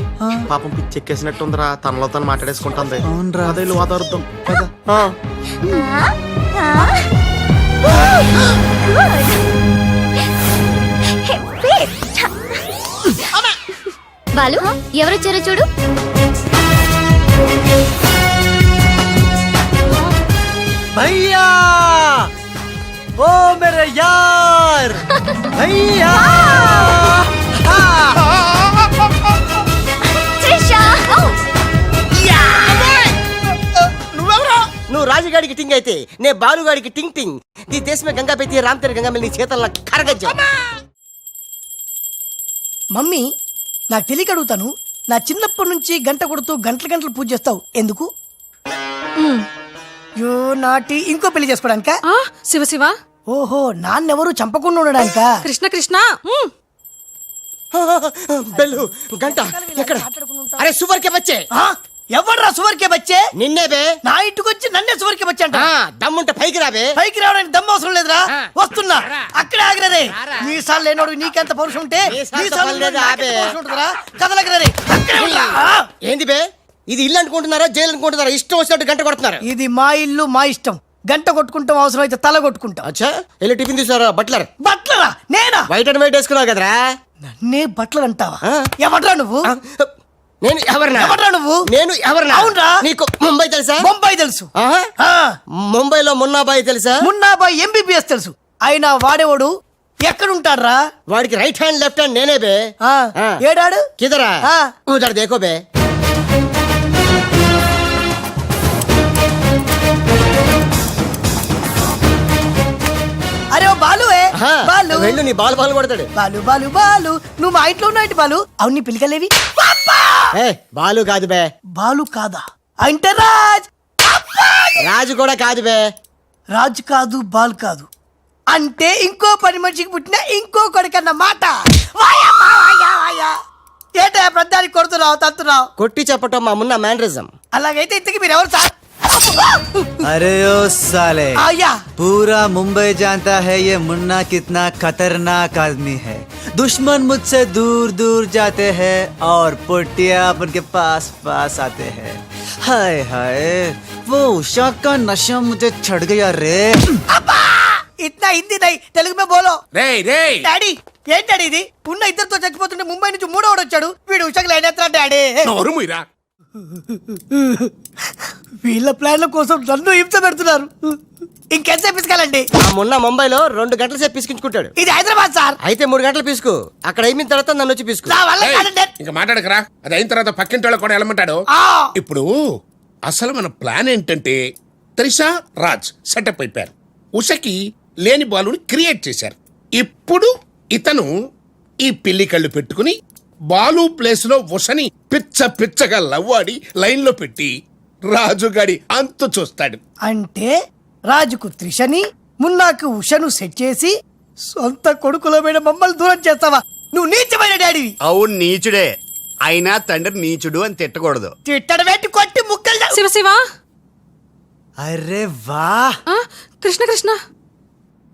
పాపం పిచ్చెక్కేసినట్టుందిరా. తనలో తను మాట్లాడేసుకుంటుంది. అవునరా. అదే వాతావరణం. బాలు ఎవరొచ్చారో చూడు. భయ్యా ఓ మేరే యార్ భయ్యా. నువ్వు రాజుగాడికి టింగ్ అయితే నే బాలుగాడికి టింగ్ టింగ్. నీ దేశమే గంగా పెట్టి రామ్ తెర గంగా నీ చేతల్లో కరగజ్జా. మమ్మీ నాకు తెలియక అడుగుతాను, నా చిన్నప్పటి నుంచి గంట కొడుతూ గంటలు గంటలు పూజ చేస్తావు ఎందుకు? యో నాటి ఇంకో పెళ్లి చేసుకోవడానిక? శివ శివ. ఓహో నాన్నెవరు చంపకుండా ఉండడానిక? కృష్ణ కృష్ణ. బెల్లు గంట ఎక్కడ? అరే సువర్కే బచ్చే. ఎవడ్రా సువర్కే బచ్చే? నిన్నే బే. నా ఇంటికి వచ్చి నన్నే సువర్కే బచ్చే అంట. దమ్ముంటే పైకి రాబే. పైకి రావడానికి దమ్ము అవసరం లేదురా, వస్తున్నా. అక్కడే ఆగిరే. మీసాలు లేనోడు నీకెంత పౌరుషం ఉంటే కదలగిరే. ఏంది బే ఇది? ఇల్లు అనుకుంటున్నారా జైలు అనుకుంటున్నారా? ఇష్టం వచ్చినట్టు గంట కొడుతున్నారు. ఇది మా ఇల్లు మా ఇష్టం. గంట కొట్టుకుంటాం, అవసరం అయితే తల కొట్టుకుంటాం. అచ్చా వెళ్ళి టిఫిన్ తీసారా? బట్లర్. బట్లరా? నేనా? వైట్ అండ్ వైట్ వేసుకున్నావు కదరా. నన్నే బట్లర్ అంటావా? ఎవడ్రా నువ్వు? నేను ఎవరినా? ఎవడ్రా నువ్వు? నేను ఎవరినా? అవునరా? నీకు ముంబై తెలుసా? ముంబై తెలుసు. ముంబైలో మున్నాబాయి తెలుసా? మున్నాబాయి ఎంబీబీఎస్ తెలుసు. అయినా వాడేవాడు ఎక్కడుంటాడ్రా? వాడికి రైట్ హ్యాండ్ లెఫ్ట్ హ్యాండ్ నేనే బే. ఏడాడు కిదరా ఉదర్ దేకో బే. అరే ఓ బాలు. బాలు వెళ్ళు, నీ బాలు బాలు కొడతాడు. బాలు బాలు బాలు నువ్వు మా ఇంట్లో ఉన్నాయంటి బాలు. అవును నీ పిలికలేవి? బాలు కాదు బే. బాలు కాదా? అంటే రాజ్. రాజు కూడా కాదు బే. రాజు కాదు, బాల్ కాదు అంటే ఇంకో పని మనిషికి పుట్టిన ఇంకో కొడుకన్న మాట. ఏటా ప్రధానికి కొడుతున్నావు, తంతున్నావు? కొట్టి చెప్పటం మా మున్న మేనరిజం. అలాగైతే ఇంతకి మీరు ఎవరు సార్? अरे ओ साले आया पूरा मुंबई जानता है ये मुन्ना कितना खतरनाक आदमी है। दुश्मन मुझसे दूर दूर जाते हैं और पुटिया उनके पास पास आते हैं। हाय हाय वो उषा का नशा मुझे चढ़ गया रे। इतना हिंदी नहीं తెలుగు में बोलो. రేయ్ రేయ్ డాడీ ఏంటి డాడీ ఇది? ఉన్న ఇద్దరితో చచ్చిపోతుంటే ముంబై నుంచి మూడోవాడు వచ్చాడు. వీడు ఉషకు లైన్ ఎత్తా డాడీ. నోరు మూయరా. వీళ్ళ ప్లాన్ల కోసం నన్ను హింస పెడుతున్నారు. ఇంకెంతసేపు పిసుకాలండి? ఆ మొన్న ముంబైలో 2 గంటల సేపు పిసుకించుకుంటాడు. ఇది హైదరాబాద్ సార్. అయితే 3 గంటలు పిసుకు. అక్కడ అయిన తర్వాత నన్ను వచ్చి పిసుకు. నా వల్ల కాదండి. ఇంకా మాట్లాడకరా. అది అయిన తర్వాత పక్కింటి వాళ్ళు కూడా వెళ్ళమంటాడు. ఇప్పుడు అసలు మన ప్లాన్ ఏంటంటే త్రిషా రాజ్ సెటప్ అయిపోయారు. ఉషకి లేని బాలుని క్రియేట్ చేశారు. ఇప్పుడు ఇతను ఈ పిల్లి కళ్ళు పెట్టుకుని బాలు ప్లేస్ లో ఉషని పిచ్చగా లవ్వాడి లైన్ లో పెట్టి రాజుగాడి అంతు చూస్తాడు. అంటే రాజుకు త్రిషని మున్నాకు ఉషను సెట్ చేసి సొంత కొడుకులో మీద మమ్మల్ని దూరం చేస్తావా? నువ్వు నీచమైన డాడీవి. అవును నీచుడే, అయినా తండ్రి నీచుడు అని తిట్టకూడదు. తిట్టడం పెట్టి కొట్టి ముక్కలు శివ శివ అరే వా కృష్ణ కృష్ణ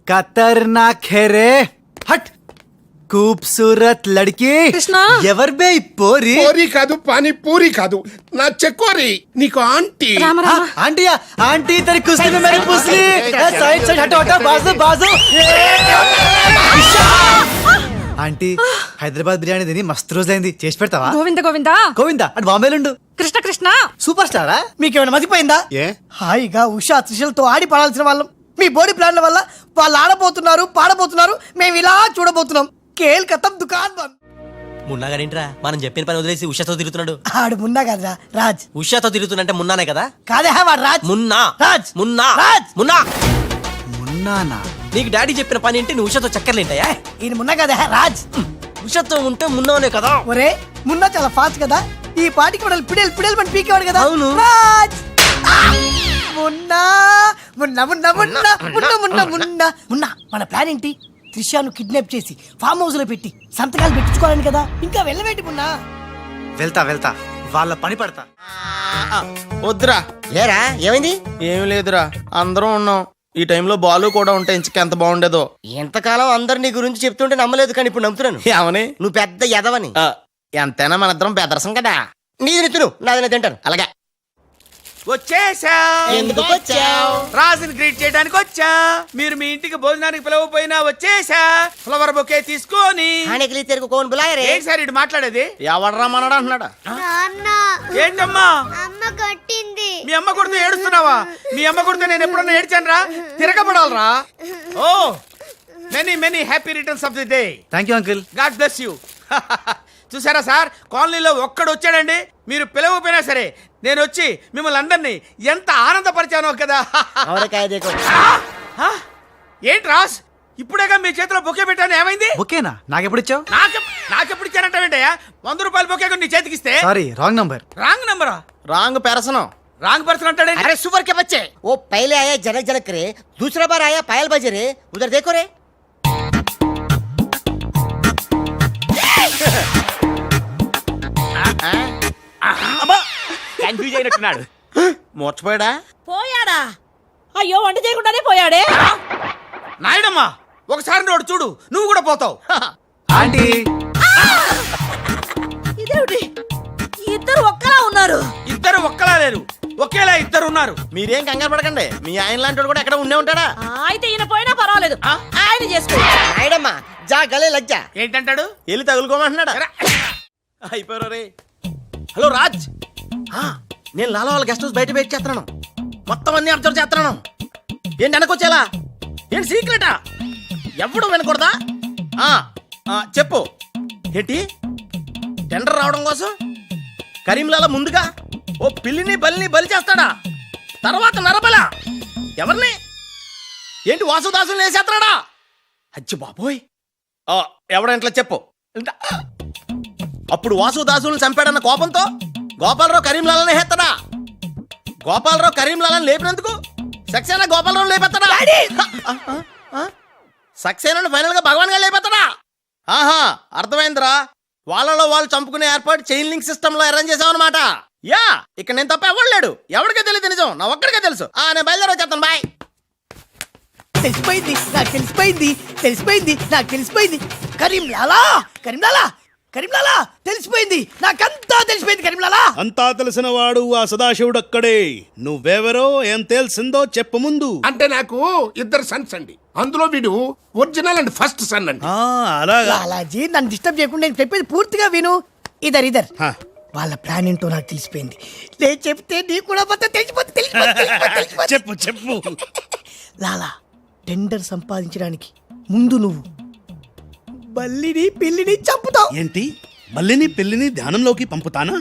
ఖతర్నాక్ హే రే. హట్ खूबसूरत लड़की కృష్ణ ఎవర్ బే ఈ పోరి? పూరి కాదు, పానీ పూరి కాదు, నా చెక్కోరి. నీకు aunty. Rama Rama aunty aunty तेरी कुश्ती में मेरी पुसली. साइड साइड हटो हटो बाजू बाजू. ఆంటీ హైదరాబాద్ బిర్యానీ తిని మస్తు రోజులైంది, చేసి పెడతావా? గోవింద గోవింద గోవిందా అటు బాంబేలుండు. కృష్ణ కృష్ణ సూపర్ స్టారా? మీకేమైనా మతిపోయిందా? ఏ హాయిగా ఉషా త్రిషలతో ఆడి పాడాల్సిన వాళ్ళం మీ బోడీ ప్లాన్ల వల్ల వాళ్ళు ఆడబోతున్నారు, పాడబోతున్నారు, మేము ఇలా చూడబోతున్నాం. కేల్ కథం దుకాన్ బంద్. మున్నా గారింట్రా మనం చెప్పిన పని వదిలేసి ఉషాతో తిరుగుతున్నాడు. ఆడు మున్నా కదరా రాజ్. ఉషాతో తిరుగుతున్నంటే మున్నానే కదా? కాదే వాడు రాజ్. మున్నా రాజ్. మున్నా రాజ్. మున్నా మున్నానా? నీకు డాడీ చెప్పిన పని ఏంటి? నువ్వు ఉషాతో చక్కర్లేంటాయా? ఈయన మున్నా కదే రాజ్. ఉషాతో ఉంటే మున్నానే కదా? ఒరే మున్నా చాలా ఫాస్ట్ కదా, ఈ పాటికి మనల్ని పిడేలు పిడేలు మన పీకేవాడు కదా. అవును. రాజ్. మున్నా మున్నా మున్నా మున్నా మున్నా మున్నా మున్నా మున్నా మన ప్లాన్ ఏంటి? త్రిషాను కిడ్నాప్ చేసి ఫామ్ హౌస్ లో పెట్టి సంతకాలు పెట్టించుకోవాలని కదా. ఇంకా వెళ్ళవేంటి మున్నా? వెళ్తా వెళ్తా, వాళ్ళ పని పడతా. వద్దురా. ఏరా ఏమైంది? ఏం లేదురా, అందరం ఉన్నాం. ఈ టైంలో బాలు కూడా ఉంటే ఇంచుకెంత బాగుండేదో. ఎంతకాలం అందరు నీ గురించి చెప్తుంటే నమ్మలేదు, కానీ ఇప్పుడు నమ్ముతున్నాను. ఏమని? నువ్వు పెద్ద ఎదవని. ఎంతైనా మన ఇద్దరం బెదరసం కదా. నీది నిత్తును నాది నేను తింటాను. అలాగే. వచ్చేసా. ఎందుకు వచ్చావు? రాజుని గ్రీట్ చేయడానికి వచ్చా. మీరు మీ ఇంటికి భోజనానికి పిలవపోయినా వచ్చేసా. ఫ్లవర్ బొకే తీసుకొని. హానికలి తెరుగు కోన్ బులాయరే. ఏంటి సార్ ఇటు మాట్లాడేది? ఎవడరా మనడా అంటున్నాడా? ఏంటమ్మా? అమ్మ కొట్టింది. మీ అమ్మ కొడితే ఏడుస్తున్నావా? మీ అమ్మ కొడితే నేను ఎప్పుడన్నా ఏడ్చాను రా? తిరగబడాలరా? ఓ many many happy returns of the day. Thank you uncle. God bless you. చూసారా సార్, కాలనీలో ఒక్కడు వచ్చాడండి, మీరు పిలవపోయినా సరే నేను వచ్చి మిమ్మల్ని అందరినీ ఎంత ఆనందపరిచానో కదా. ఏంటి రాస్, ఇప్పుడేగా మీ చేతిలో బొకే పెట్టాను, ఏమైంది? ఓకేనా? నాకెప్పుడు ఇచ్చావు? నాకెప్పుడు ఇచ్చానంటావేంటయ్యా? 100 రూపాయలు బొకే నీ చేతికి ఇస్తే. Sorry wrong number. రాంగ్ నంబరా? Wrong person. రాంగ్ పర్సన్ అంటాడే. अरे सुपर के बच्चे, वो पहले आया जनक जनक रे, दूसरा बार आया पायल बजे रे, उधर देखो रे. కన్ఫ్యూజ్ అయినట్టున్నాడు. మోర్చిపోయాడా? పోయాడా? అయ్యో వంట చేయకుండానే పోయాడే. నాయుడమ్మా ఒకసారి నోడు చూడు, నువ్వు కూడా పోతావు. ఆంటీ ఇదేమిటి ఇద్దరు ఒక్కలా ఉన్నారు? ఇద్దరు ఒక్కలా లేరు, ఒకేలా ఇద్దరు ఉన్నారు. మీరేం కంగారు పడకండి, మీ ఆయన లాంటి కూడా ఎక్కడ ఉండే ఉంటాడా? అయితే ఈయన పోయినా పర్వాలేదు, ఆయన చేసుకో. నాయుడమ్మా జా గలే లజ్జా. ఏంటంటాడు? వెళ్ళి తగులుకోమంటున్నాడా? అయిపోయారు రే. హలో రాజ్, నేను లాలా వాళ్ళ గెస్ట్ హౌస్ బయట వెయిట్ చేస్తున్నాను. మొత్తం అన్ని అబ్జర్వ్ చేస్తున్నాను. ఏంటి వెనకొచ్చేలా? ఏంటి సీక్రెటా? ఎవడు వినకూడదా? చెప్పు. ఏంటి టెండర్ రావడం కోసం కరీంలాలా ముందుగా ఓ పిల్లిని బలిని బలి చేస్తాడా? తర్వాత నరబల ఎవరిని? ఏంటి వాసుదాసుని వేసేస్తాడా? అచ్చి బాబోయ్, ఎవడంట్లా చెప్పు. అప్పుడు వాసుదాసులను చంపాడన్న కోపంతో గోపాలరావు కరీంలాలని హేస్తాడా? గోపాలరావు కరీంలాలని లేపినందుకు సక్సేనా గోపాలరావు లేపెత్తాడా? సక్సేనాను ఫైనల్ గా భగవాన్ గా లేపెత్తాడా? ఆహా, అర్థమైందిరా. వాళ్ళలో వాళ్ళు చంపుకునే ఏర్పాటు చైన్ లింక్ సిస్టమ్ లో అరేంజ్ చేసామన్నమాట. యా, ఇక్కడ నేను తప్ప ఎవరు లేడు. ఎవరికే తెలియదు నిజం, నా ఒక్కడికే తెలుసు. నేను బయలుదేరి వచ్చేస్తాను. బాయ్. తెలిసిపోయింది నాకు, తెలిసిపోయింది తెలిసిపోయింది నాకు, తెలిసిపోయింది. కరీంలాలా కరీంలాలా కరీంలాలా తెలిసిపోయింది నాకంతా తెలిసిపోయింది. కరీంలాలా అంతా తెలిసిన వాడు ఆ సదాశివుడు అక్కడే. నువ్వెవరో ఏం తెలిసిందో చెప్పు ముందు. అంటే నాకు ఇద్దరు సన్స్ అండి, అందులో వీడు ఒరిజినల్ అండ్ ఫస్ట్ సన్ అండి. అలాగా? లాలాజీ నన్ను డిస్టర్బ్ చేయకుండా నేను చెప్పేది పూర్తిగా విను. ఇద్దరు ఇద్దరు వాళ్ళ ప్లాన్ ఏంటో నాకు తెలిసిపోయింది. నేను చెప్తే నీకు కూడా మొత్తం తెలిసిపోతుంది. చెప్పు చెప్పు. లాలా, టెండర్ సంపాదించడానికి ముందు నువ్వు బల్లిని పిల్లిని చంపుతావు. ఏంటి, బల్లిని పిల్లిని ధ్యానంలోకి పంపుతానా?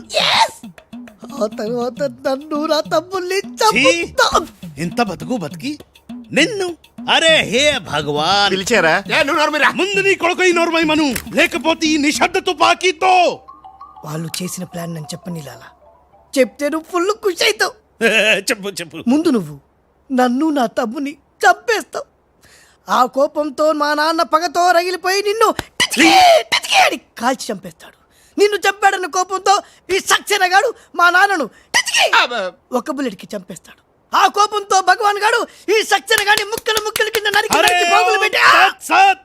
ఆ తర్వాత నన్ను నా తమ్ముల్ని చంపుతావు. ఇంత బతుకు బతికి నిన్ను అరే హే భగవాన్ పిలిచారా? నువ్వు నోరుమీరా. ముందు నీ కొడుకు ఈ నోర్మై మను లేకపోతే ఈ నిశ్శబ్ద తుపాకీతో వాళ్ళు చేసిన ప్లాన్ నేను చెప్పని లాలా. చెప్తే నువ్వు ఫుల్ ఖుషి అవుతావు. చెప్పు చెప్పు. ముందు నువ్వు నన్ను నా తమ్ముని చంపేస్తావు. ఆ కోపంతో మా నాన్న పగతో రగిలిపోయి నిన్ను టిచ్కి టిచ్కి అని కాల్చి చంపేస్తాడు. నిన్ను చంపాడన్న కోపంతో ఈ సక్సేనా గాడు మా నాన్నను టిచ్కి ఒక బుల్లెట్కి చంపేస్తాడు. ఆ కోపంతో భగవాన్ గాడు ఈ సక్సేనా గాని ముక్కలు ముక్కలు కింద నరికి అరే నరికి పోగులు పెట్టి సత్ సత్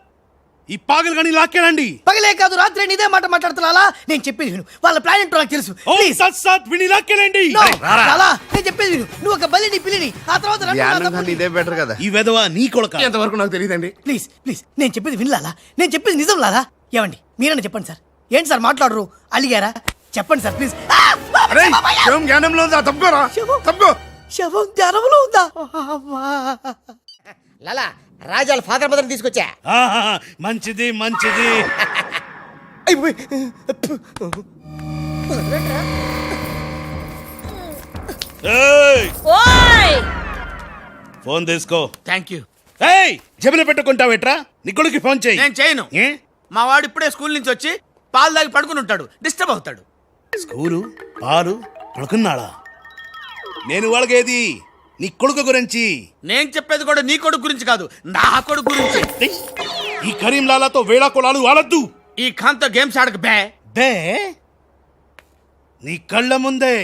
ఈ పాగలు గాని లాక్కేనండి. పగలే కాదు రాత్రి ఇదే మాట మాట్లాడుతున్నా. నేను చెప్పేది విను. వాళ్ళ ప్లాన్ ఏంటో నాకు తెలుసు. ఓ సత్ సత్ విని లాక్కేనండి. No, లాలా, నేను చెప్పేది విను. నువ్వు ఒక బలిని పిల్లిని ఆ తర్వాత నన్ను నా ధ్యానం తమ్ముడిని- కన్నా ఇదే బెటర్ కదా. ఈ వెధవ నీ కొడుక. ఎంతవరకు నాకు తెలియదండి. ప్లీజ్ ప్లీజ్ నేను చెప్పేది వినలాలా. నేను చెప్పేది నిజం లాలా. ఏమండి మీరన్నా చెప్పండి సార్. ఏంటి సార్ మాట్లాడరు? అలిగారా? చెప్పండి సార్ ప్లీజ్. అరే శవం జ్ఞానంలో ఉందా? తప్పుకోరా, తప్పుకో. శవం ధ్యానంలో ఉందా? లాలా రాజాల ఫాదర్ మదర్ తీసుకొచ్చా. ఆహా, మంచిది మంచిది. ఏయ్, ఓయ్ ఫోన్ తీసుకో. Thank you. ఏయ్ జబిలో పెట్టుకుంటావేట్రా? నీ కొడుకు ఫోన్ చేయి. నేను చేయను. ఏ? మా వాడు ఇప్పుడే స్కూల్ నుంచి వచ్చి పాలు తాగి పడుకుని ఉంటాడు, డిస్టర్బ్ అవుతాడు. స్కూలు పాలు పడుకున్నాడా? నేను వాళ్ళకేది నీ కొడుకు గురించి. నేను చెప్పేది కూడా నీ కొడుకు గురించి కాదు, నా కొడుకు గురించి. ఈ కరీంలాలాతో వేళా కొలాలు వాడద్దు. ఈ ఖాన్తో గేమ్స్ ఆడక బే. బే నీ కళ్ళ ముందే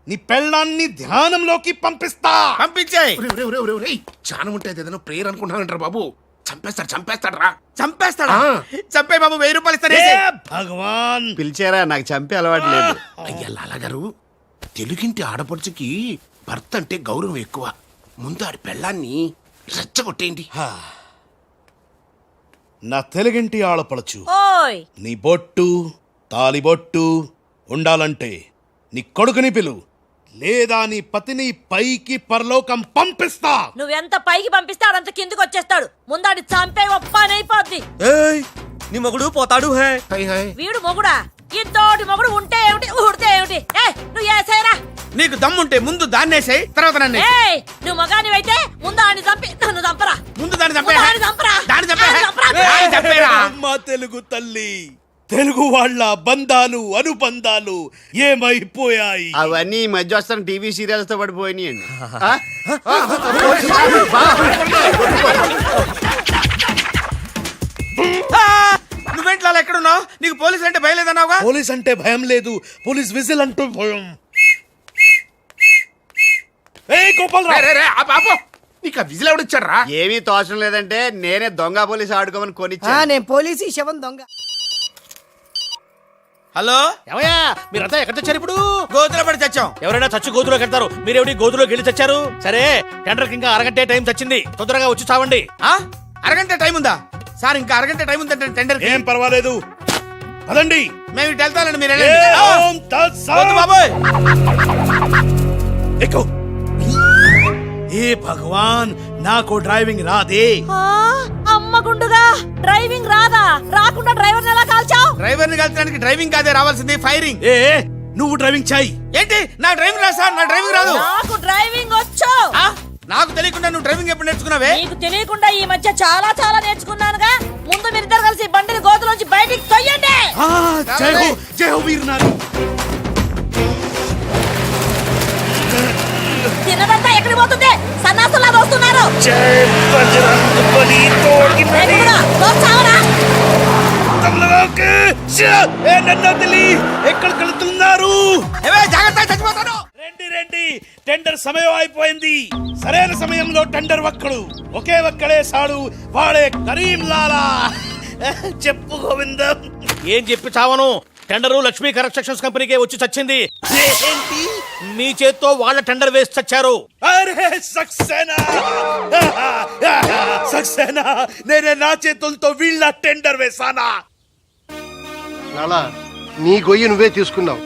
నీ పెళ్ళాన్ని ధ్యానంలోకి పంపిస్తా. పంపించేయ్. చానం ఉంటే ఏదైనా ప్రేయర్ అనుకుంటానంటారు బాబు. చంపేస్తాడు రా. చంపేస్తాడా? ఆ. చంపే బాబు, 1000 రూపాయలు ఇస్తానే. ఏ భగవాన్ పిలిచారా? నాకు చంపే అలవాటు లేదు. అయ్యా లాలగారు, తెలుగింటి ఆడపడుచుకి భర్త అంటే గౌరవం ఎక్కువ. ముందు ఆడి పెళ్ళాన్ని రెచ్చగొట్టేయండి. నా తెలుగింటి ఆడపడచ్చు ఓయ్ నీ బొట్టు తాలిబొట్టు ఉండాలంటే నీ కొడుకుని పిలు, లేదా నీ పతిని పైకి పరలోకం పంపిస్తా. నువ్వెంత పైకి పంపిస్తాడు అంత కిందకి వచ్చేస్తాడు. ముందాడి చంపే ఒప్పనైపోద్ది. ఏయ్ నీ మొగుడు పోతాడు హే. వీడు మొగుడా? ఇంతోటి మొగుడు ఉంటే ఏమిటి, ఊడితే ఏమిటి? నువ్వు ఏసేరా. నీకు దమ్ముంటే ముందు దాన్నేసేయ్, తర్వాత నన్ను వేసేయ్. ఏయ్ నువ్వు మగానివైతే ముందు ఆడిని చంపి నన్ను చంపరా. ముందు దాన్ని చంపే. ముందు ఆడిని చంపరా. దాన్ని చంపే. ఆడిని చంపరా. దాన్ని చంపేరా. అమ్మా తెలుగు తల్లి, తెలుగు వాళ్ళ బంధాలు అనుబంధాలు ఏమైపోయాయి? అవన్నీ ఈ మధ్య వస్తున్న టీవీ సీరియల్స్ తో పడిపోయినాయండి. నువ్వేంట్లో ఎక్కడున్నావు? నీకు పోలీసు అంటే భయం లేదన్నావుగా? పోలీస్ అంటే భయం లేదు, పోలీస్ విజిల్ అంటూ భయం. ఏయ్ గోపాలరావు, నీకు ఆ విజిల్ ఎవడిచ్చాడు రా? ఏమీ తోచడం లేదంటే నేనే దొంగ పోలీసు ఆడుకోమని కొనిచ్చా. నేను పోలీసు ఈ శవం దొంగ. హలో, ఏమయ్యా మీరంతా ఎక్కడ తెచ్చారు ఇప్పుడు? గోతులో పడి చచ్చాం. ఎవరైనా చచ్చి గోతులోకి వెళ్తారు, మీరేమిటి గోతులోకి వెళ్ళి తెచ్చారు? సరే టెండర్కి ఇంకా అరగంటే టైం తెచ్చింది, తొందరగా వచ్చి చావండి. ఆ? అరగంట టైం ఉందా సార్? ఇంకా అరగంట టైం ఉందంటే టెండర్. ఏం పర్వాలేదు పదండి. మేము ఇటు వెళ్తానండి, మీరు ఏ వెళ్ళండి. ఓం తత్సత్. వద్దు బాబోయ్. ఎక్కు. ఏ భగవాన్, నాకు డ్రైవింగ్ రాదే. ఆ, అమ్మ గుండుగా డ్రైవింగ్ రాదా? రాకుండా డ్రైవర్ని ఎలా కాల్చావు? డ్రైవర్ని కలిసడానికి డ్రైవింగ్ కాదే రావాల్సింది, ఫైరింగ్. ఏ నువ్వు డ్రైవింగ్ చాయి. ఏంటి నా డ్రైవింగ్ రాదు సార్, నా డ్రైవింగ్ రాదు. నాకు డ్రైవింగ్ వచ్చు. ఆ? నాకు తెలియకుండా నువ్వు డ్రైవింగ్ ఎప్పుడు నేర్చుకున్నావే? నీకు తెలియకుండా ఈ మధ్య చాలా చాలా నేర్చుకున్నానుగా. ముందు మీరిద్దరు కలిసి బండిని గోతులోంచి బయటికి తొయ్యండి. జై హో వీరనారి. తిన్నదంతా ఎక్కడికి పోతుంది? సన్నాసులా వస్తున్నారు. ఎక్కడికి వెళ్తున్నారు? ఏవే, జాగ్రత్త, చచ్చిపోతాను. రండి రండి, టెండర్ సమయం అయిపోయింది. సరైన సమయంలో టెండర్ ఒక్కడు, ఒకే ఒక్కడే సాడు, వాడే కరీం లాలా. చెప్పు గోవిందం. ఏం చెప్పి చావను? టెండరు లక్ష్మీ కన్స్ట్రక్షన్స్ కంపెనీకే వచ్చి చచ్చింది. ఏంటి? మీ చేత్తో వాళ్ళ టెండర్ వేసి చచ్చారు. అరే సక్సేనా, సక్సేనా, నేనే నా చేతులతో వీళ్ళ టెండర్ వేసానా? లాలా నీ గొయ్యి నువ్వే తీసుకున్నావు.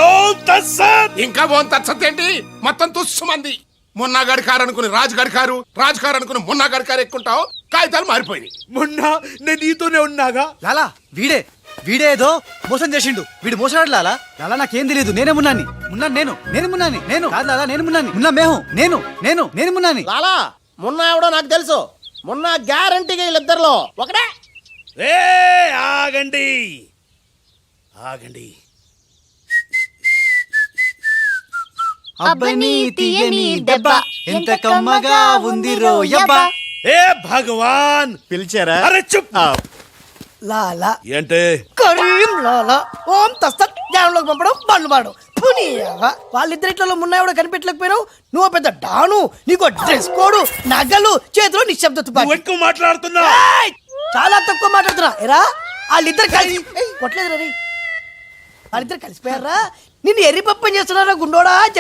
ఓం తత్సత్. ఇంకా ఓన్ తచ్చతేంటి? మొత్తం తుస్సుమంది. మొన్నగాడి కారు అనుకుని రాజుగాడి కారు, రాజుగారు అనుకుని మొన్నగాడి కారు ఎక్కుంటావు. కాగితాలు మారిపోయినాయి. మొన్న నేను నీతోనే ఉన్నాగా. లాలా వీడే ఏదో మోసం చేసిండు. వీడు మోసగాడు లాలా. లాలా నాకేం తెలియదు, నేనే మున్నాను. నేను మున్నాని. నేను కాదు లాలా, నేను మున్నాని. మున్నా మేహు నేను మున్నాని. లాలా మొన్న ఎవడో నాకు తెలుసు మొన్న గ్యారంటీగా వీళ్ళిద్దరిలో ఒకడే. ఏ ఆగండి ఆగండి. అబ్బని తీయని దెబ్బ ఎంత కమ్మగా ఉంది రోయబ్బా. ఏ భగవాన్ పిలిచారా? అరే చుప్. లాలా ఏంటే కరీం లాలా ఓం తస్తత్ జ్ఞానంలోకి పంపడం బండ్లు పాడు వాళ్ళిద్దరిట్లలో మున్న ఎవడో కనిపెట్టలేకపోయినావు. నువ్వు పెద్ద డాను, నీకు డ్రెస్ కోడు, నగలు, చేతిలో నిశ్శబ్ద తుపాకీ. నువ్వు ఎక్కువ మాట్లాడుతున్నా. ఏయ్! చాలా తక్కువ మాట్లాడుతున్నా. ఎరా వాళ్ళిద్దరు కలిసి కొట్టలేదు రీ, వాళ్ళిద్దరు కలిసిపోయారా? నిన్ను ఎర్రి పప్పని చేస్తున్నారా గుండోడా అని